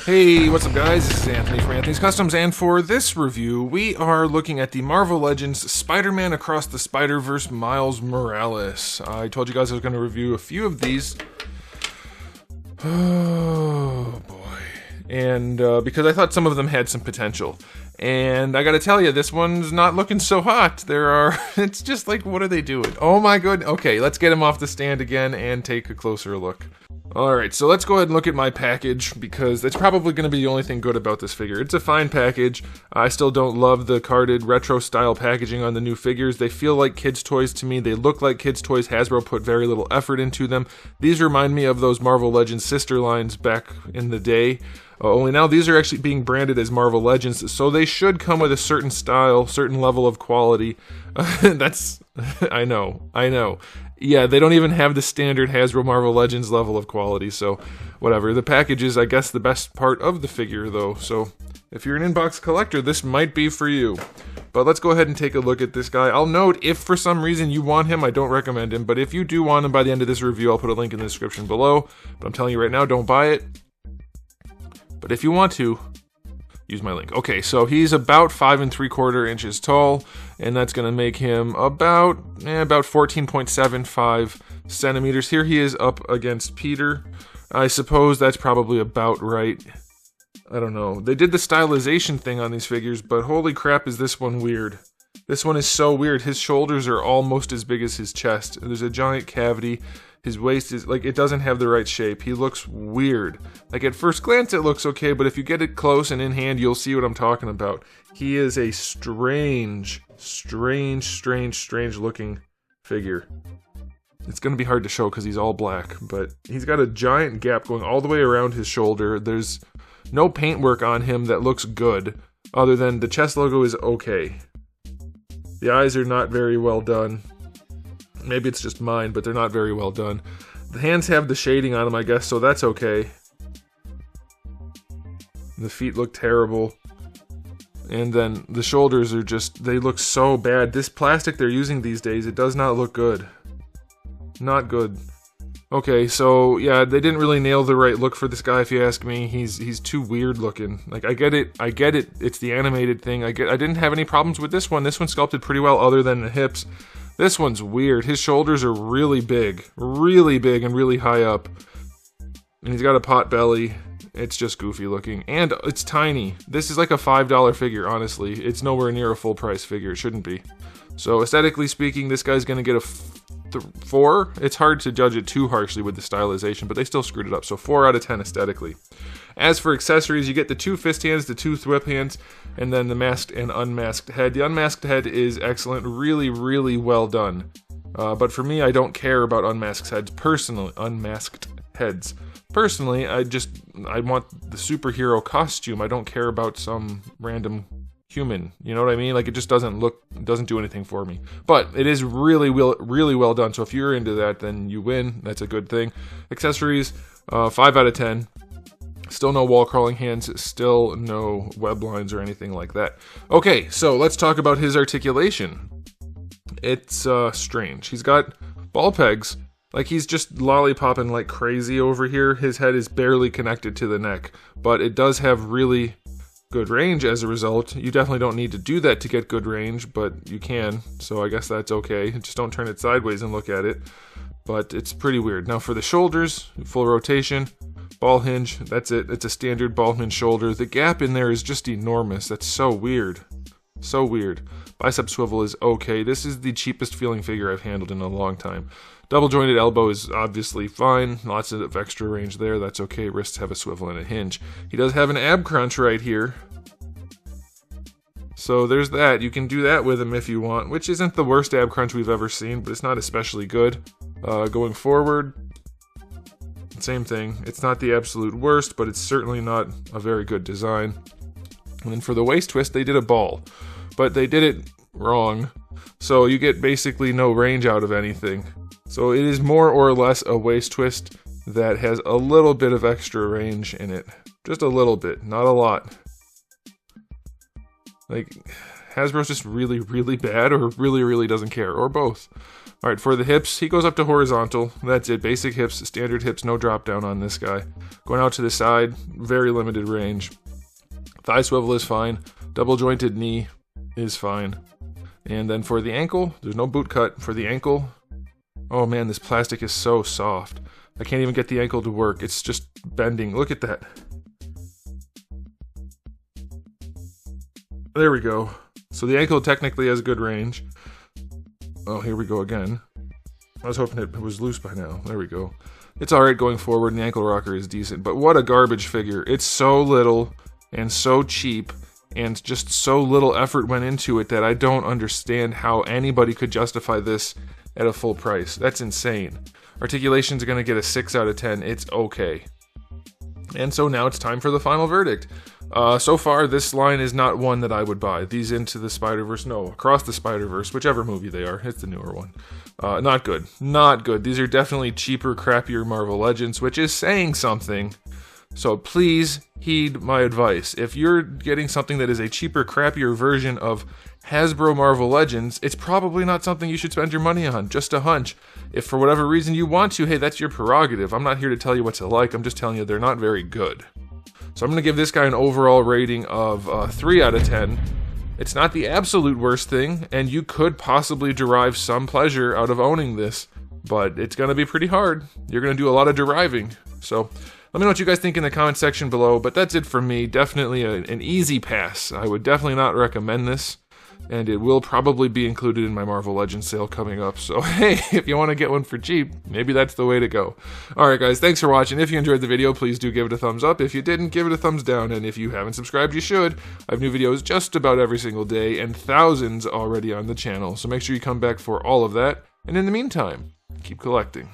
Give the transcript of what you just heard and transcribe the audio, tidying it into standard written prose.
Hey, what's up guys? This is Anthony from Anthony's Customs, and for this review, we are looking at the Marvel Legends Spider-Man Across the Spider-Verse Miles Morales. I told you guys I was going to review a few of these. Oh boy. And because I thought some of them had some potential. And I gotta tell you, this one's not looking so hot. It's just like, what are they doing? Oh my goodness. Okay, let's get him off the stand again and take a closer look. Alright, so let's go ahead and look at my package, because that's probably going to be the only thing good about this figure. It's a fine package. I still don't love the carded retro-style packaging on the new figures. They feel like kids' toys to me. They look like kids' toys. Hasbro put very little effort into them. These remind me of those Marvel Legends sister lines back in the day. Only now these are actually being branded as Marvel Legends, so they should come with a certain style, certain level of quality. I know. Yeah, they don't even have the standard Hasbro Marvel Legends level of quality, so whatever. The package is, I guess, the best part of the figure, though, so if you're an inbox collector, this might be for you. But let's go ahead and take a look at this guy. I'll note, if for some reason you want him, I don't recommend him, but if you do want him by the end of this review, I'll put a link in the description below. But I'm telling you right now, don't buy it. But if you want to, use my link. Okay, so he's about 5 3/4 inches tall, and that's going to make him about 14.75 centimeters. Here he is up against Peter. I suppose that's probably about right. I don't know. They did the stylization thing on these figures, but holy crap is this one weird. This one is so weird. His shoulders are almost as big as his chest. There's a giant cavity. His waist is, like, it doesn't have the right shape. He looks weird. Like, at first glance it looks okay, but if you get it close and in hand, you'll see what I'm talking about. He is a strange looking figure. It's gonna be hard to show because he's all black, but he's got a giant gap going all the way around his shoulder. There's no paintwork on him that looks good, other than the chest logo is okay. The eyes are not very well done. Maybe it's just mine, but they're not very well done. The hands have the shading on them, I guess, so that's okay. The feet look terrible. And then the shoulders are just, they look so bad. This plastic they're using these days, it does not look good. Not good. Okay, so yeah, they didn't really nail the right look for this guy, if you ask me. He's too weird looking. Like, I get it, it's the animated thing. I didn't have any problems with this one. This one sculpted pretty well, other than the hips. This one's weird. His shoulders are really big and really high up. And he's got a pot belly. It's just goofy looking. And it's tiny. This is like a $5 figure, honestly. It's nowhere near a full price figure. It shouldn't be. So aesthetically speaking, this guy's going to get a 4. It's hard to judge it too harshly with the stylization, but they still screwed it up. So 4 out of 10 aesthetically. As for accessories, you get the 2 fist hands, the 2 whip hands, and then the masked and unmasked head. The unmasked head is excellent, really well done. But for me, I don't care about unmasked heads personally. Personally, I want the superhero costume. I don't care about some random human. You know what I mean? Like, it just doesn't do anything for me. But it is really well done. So if you're into that, then you win. That's a good thing. Accessories, 5 out of 10. Still no wall crawling hands, still no web lines or anything like that. Okay, so let's talk about his articulation. It's strange. He's got ball pegs, like he's just lollipopping like crazy over here. His head is barely connected to the neck, but it does have really good range as a result. You definitely don't need to do that to get good range, but you can, so I guess that's okay. Just don't turn it sideways and look at it. But it's pretty weird. Now for the shoulders, full rotation. Ball hinge, that's it. It's a standard ball hinge shoulder. The gap in there is just enormous. That's so weird. So weird. Bicep swivel is okay. This is the cheapest feeling figure I've handled in a long time. Double jointed elbow is obviously fine. Lots of extra range there. That's okay. Wrists have a swivel and a hinge. He does have an ab crunch right here. So there's that. You can do that with him if you want, which isn't the worst ab crunch we've ever seen, but it's not especially good. Going forward, same thing. It's not the absolute worst, but it's certainly not a very good design. And then for the waist twist, they did a ball, but they did it wrong. So you get basically no range out of anything. So it is more or less a waist twist that has a little bit of extra range in it. Just a little bit, not a lot. Like, Hasbro's just really bad, or really doesn't care, or both. All right, for the hips, he goes up to horizontal. That's it, basic hips, standard hips, no drop down on this guy. Going out to the side, very limited range. Thigh swivel is fine. Double jointed knee is fine. And then for the ankle, there's no boot cut. For the ankle, oh man, this plastic is so soft. I can't even get the ankle to work. It's just bending. Look at that. There we go. So the ankle technically has good range. Oh, here we go again. I was hoping it was loose by now. There we go. It's alright going forward, and the ankle rocker is decent. But what a garbage figure. It's so little and so cheap, and just so little effort went into it that I don't understand how anybody could justify this at a full price. That's insane. Articulation's going to get a 6 out of 10. It's okay. And so now it's time for the final verdict. So far, this line is not one that I would buy. These Into the Spider-Verse, no, Across the Spider-Verse, whichever movie they are. It's the newer one. Not good. Not good. These are definitely cheaper, crappier Marvel Legends, which is saying something. So please heed my advice. If you're getting something that is a cheaper, crappier version of Hasbro Marvel Legends, it's probably not something you should spend your money on. Just a hunch. If for whatever reason you want to, hey, that's your prerogative. I'm not here to tell you what to like. I'm just telling you they're not very good. So I'm going to give this guy an overall rating of 3 out of 10. It's not the absolute worst thing, and you could possibly derive some pleasure out of owning this, but it's going to be pretty hard. You're going to do a lot of deriving. So let me know what you guys think in the comment section below, but that's it from me. Definitely an easy pass. I would definitely not recommend this, and it will probably be included in my Marvel Legends sale coming up. So hey, if you want to get one for cheap, maybe that's the way to go. Alright guys, thanks for watching. If you enjoyed the video, please do give it a thumbs up. If you didn't, give it a thumbs down. And if you haven't subscribed, you should. I have new videos just about every single day, and thousands already on the channel. So make sure you come back for all of that. And in the meantime, keep collecting.